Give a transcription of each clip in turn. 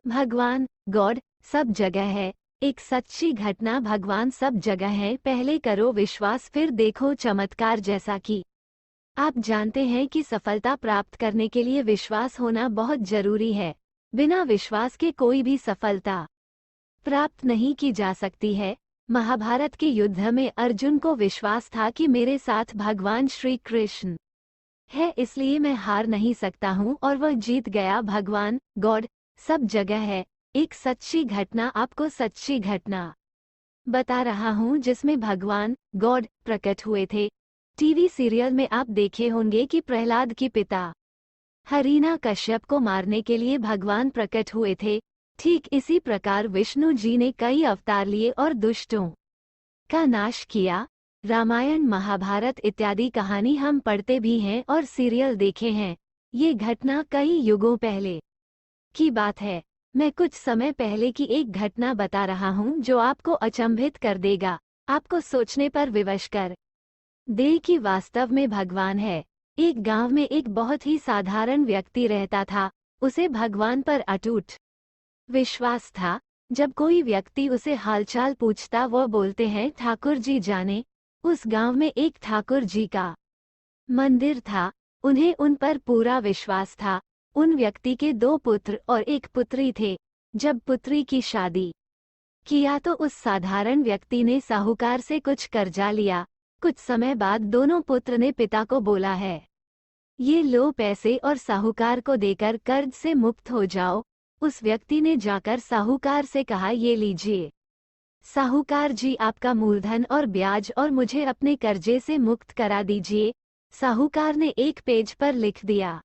भगवान गॉड सब जगह है। एक सच्ची घटना। भगवान सब जगह है। पहले करो विश्वास फिर देखो चमत्कार। जैसा कि आप जानते हैं कि सफलता प्राप्त करने के लिए विश्वास होना बहुत जरूरी है। बिना विश्वास के कोई भी सफलता प्राप्त नहीं की जा सकती है। महाभारत के युद्ध में अर्जुन को विश्वास था कि मेरे साथ भगवान श्री कृष्ण है, इसलिए मैं हार नहीं सकता हूँ, और वह जीत गया। भगवान गॉड सब जगह है। एक सच्ची घटना। आपको सच्ची घटना बता रहा हूँ जिसमें भगवान गॉड प्रकट हुए थे। टीवी सीरियल में आप देखे होंगे कि प्रहलाद के पिता हरीना कश्यप को मारने के लिए भगवान प्रकट हुए थे। ठीक इसी प्रकार विष्णु जी ने कई अवतार लिए और दुष्टों का नाश किया। रामायण महाभारत इत्यादि कहानी हम पढ़ते भी हैं और सीरियल देखे हैं। ये घटना कई युगों पहले की बात है। मैं कुछ समय पहले की एक घटना बता रहा हूँ जो आपको अचंभित कर देगा, आपको सोचने पर विवश कर दे कि वास्तव में भगवान है। एक गांव में एक बहुत ही साधारण व्यक्ति रहता था। उसे भगवान पर अटूट विश्वास था। जब कोई व्यक्ति उसे हालचाल पूछता वह बोलते हैं ठाकुर जी जाने। उस गांव में एक ठाकुर जी का मंदिर था। उन्हें उन पर पूरा विश्वास था। उन व्यक्ति के 2 पुत्र और 1 पुत्री थे। जब पुत्री की शादी किया तो उस साधारण व्यक्ति ने साहूकार से कुछ कर्जा लिया। कुछ समय बाद दोनों पुत्र ने पिता को बोला है, ये लो पैसे और साहूकार को देकर कर्ज से मुक्त हो जाओ। उस व्यक्ति ने जाकर साहूकार से कहा, ये लीजिए साहूकार जी आपका मूलधन और ब्याज, और मुझे अपने कर्जे से मुक्त करा दीजिए। साहूकार ने एक पेज पर लिख दिया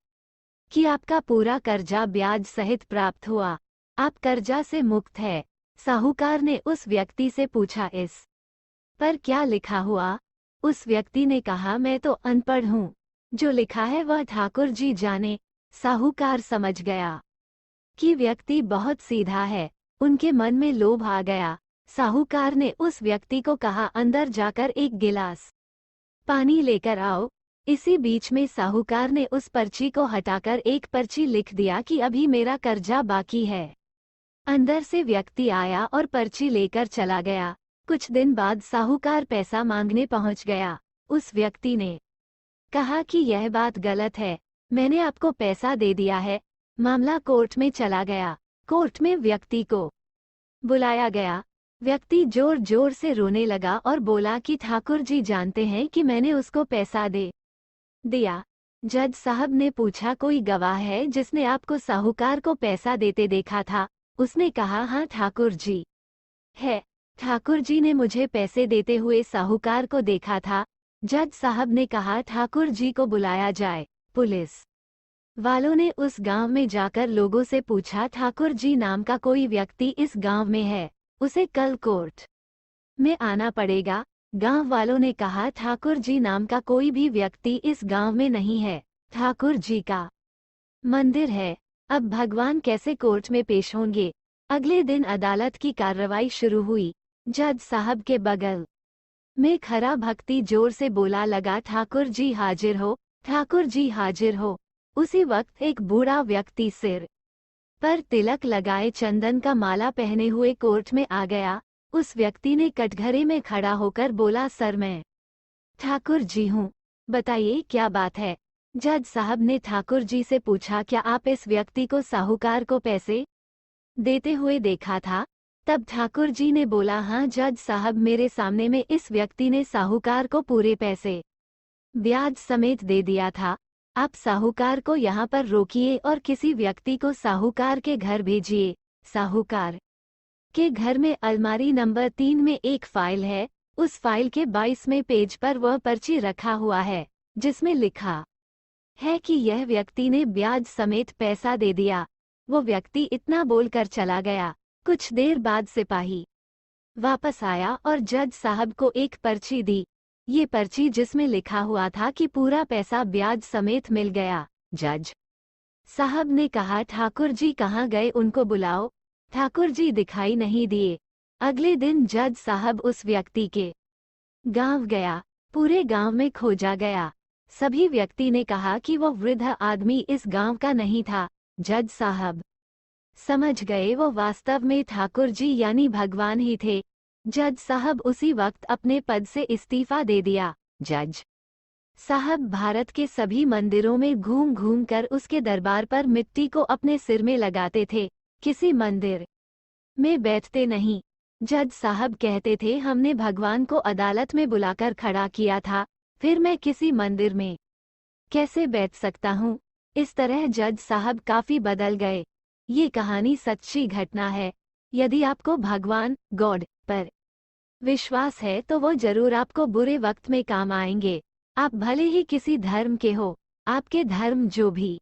कि आपका पूरा कर्जा ब्याज सहित प्राप्त हुआ, आप कर्जा से मुक्त है। साहूकार ने उस व्यक्ति से पूछा, इस पर क्या लिखा हुआ? उस व्यक्ति ने कहा, मैं तो अनपढ़ हूँ, जो लिखा है वह ठाकुर जी जाने। साहूकार समझ गया कि व्यक्ति बहुत सीधा है। उनके मन में लोभ आ गया। साहूकार ने उस व्यक्ति को कहा, अंदर जाकर एक गिलास पानी लेकर आओ। इसी बीच में साहूकार ने उस पर्ची को हटाकर एक पर्ची लिख दिया कि अभी मेरा कर्जा बाकी है। अंदर से व्यक्ति आया और पर्ची लेकर चला गया। कुछ दिन बाद साहूकार पैसा मांगने पहुंच गया। उस व्यक्ति ने कहा कि यह बात गलत है, मैंने आपको पैसा दे दिया है। मामला कोर्ट में चला गया। कोर्ट में व्यक्ति को बुलाया गया। व्यक्ति जोर जोर से रोने लगा और बोला कि ठाकुर जी जानते हैं कि मैंने उसको पैसा दे दिया। जज साहब ने पूछा, कोई गवाह है जिसने आपको साहूकार को पैसा देते देखा था? उसने कहा, हाँ ठाकुर जी है। ठाकुर जी ने मुझे पैसे देते हुए साहूकार को देखा था। जज साहब ने कहा, ठाकुर जी को बुलाया जाए। पुलिस वालों ने उस गांव में जाकर लोगों से पूछा, ठाकुर जी नाम का कोई व्यक्ति इस गांव में है? उसे कल कोर्ट में आना पड़ेगा। गांव वालों ने कहा, ठाकुर जी नाम का कोई भी व्यक्ति इस गांव में नहीं है, ठाकुर जी का मंदिर है। अब भगवान कैसे कोर्ट में पेश होंगे? अगले दिन अदालत की कार्रवाई शुरू हुई। जज साहब के बगल में खरा भक्ति जोर से बोला लगा, ठाकुर जी हाजिर हो, ठाकुर जी हाजिर हो। उसी वक्त एक बूढ़ा व्यक्ति सिर पर तिलक लगाए चंदन का माला पहने हुए कोर्ट में आ गया। उस व्यक्ति ने कटघरे में खड़ा होकर बोला, सर मैं ठाकुर जी हूँ, बताइए क्या बात है? जज साहब ने ठाकुर जी से पूछा, क्या आप इस व्यक्ति को साहूकार को पैसे देते हुए देखा था? तब ठाकुर जी ने बोला, हाँ जज साहब, मेरे सामने में इस व्यक्ति ने साहूकार को पूरे पैसे ब्याज समेत दे दिया था। आप साहूकार को यहाँ पर रोकिए और किसी व्यक्ति को साहूकार के घर भेजिए। साहूकार के घर में अलमारी नंबर 3 में एक फाइल है। उस फाइल के 22वें पेज पर वह पर्ची रखा हुआ है जिसमें लिखा है कि यह व्यक्ति ने ब्याज समेत पैसा दे दिया। वो व्यक्ति इतना बोलकर चला गया। कुछ देर बाद सिपाही वापस आया और जज साहब को एक पर्ची दी। ये पर्ची जिसमें लिखा हुआ था कि पूरा पैसा ब्याज समेत मिल गया। जज साहब ने कहा, ठाकुर जी कहाँ गए, उनको बुलाओ। ठाकुर जी दिखाई नहीं दिए। अगले दिन जज साहब उस व्यक्ति के गांव गया। पूरे गांव में खोजा गया। सभी व्यक्ति ने कहा कि वो वृद्ध आदमी इस गांव का नहीं था। जज साहब समझ गए वो वास्तव में ठाकुर जी यानी भगवान ही थे। जज साहब उसी वक्त अपने पद से इस्तीफा दे दिया। जज साहब भारत के सभी मंदिरों में घूम घूम कर उसके दरबार पर मिट्टी को अपने सिर में लगाते थे, किसी मंदिर में बैठते नहीं। जज साहब कहते थे हमने भगवान को अदालत में बुलाकर खड़ा किया था, फिर मैं किसी मंदिर में कैसे बैठ सकता हूँ। इस तरह जज साहब काफी बदल गए। ये कहानी सच्ची घटना है। यदि आपको भगवान गॉड पर विश्वास है तो वो जरूर आपको बुरे वक्त में काम आएंगे। आप भले ही किसी धर्म के हो, आपके धर्म जो भी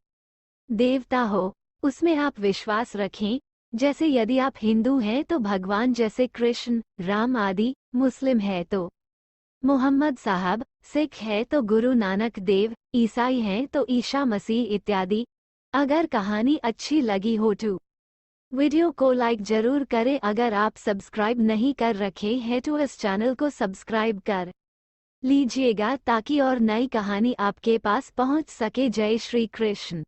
देवता हो उसमें आप विश्वास रखें। जैसे यदि आप हिंदू हैं तो भगवान जैसे कृष्ण, राम आदि, मुस्लिम है तो मोहम्मद साहब, सिख है तो गुरु नानक देव, ईसाई हैं तो ईसा मसीह इत्यादि। अगर कहानी अच्छी लगी हो तो वीडियो को लाइक जरूर करें। अगर आप सब्सक्राइब नहीं कर रखे हैं तो इस चैनल को सब्सक्राइब कर लीजिएगा ताकि और नई कहानी आपके पास पहुंच सके। जय श्री कृष्ण।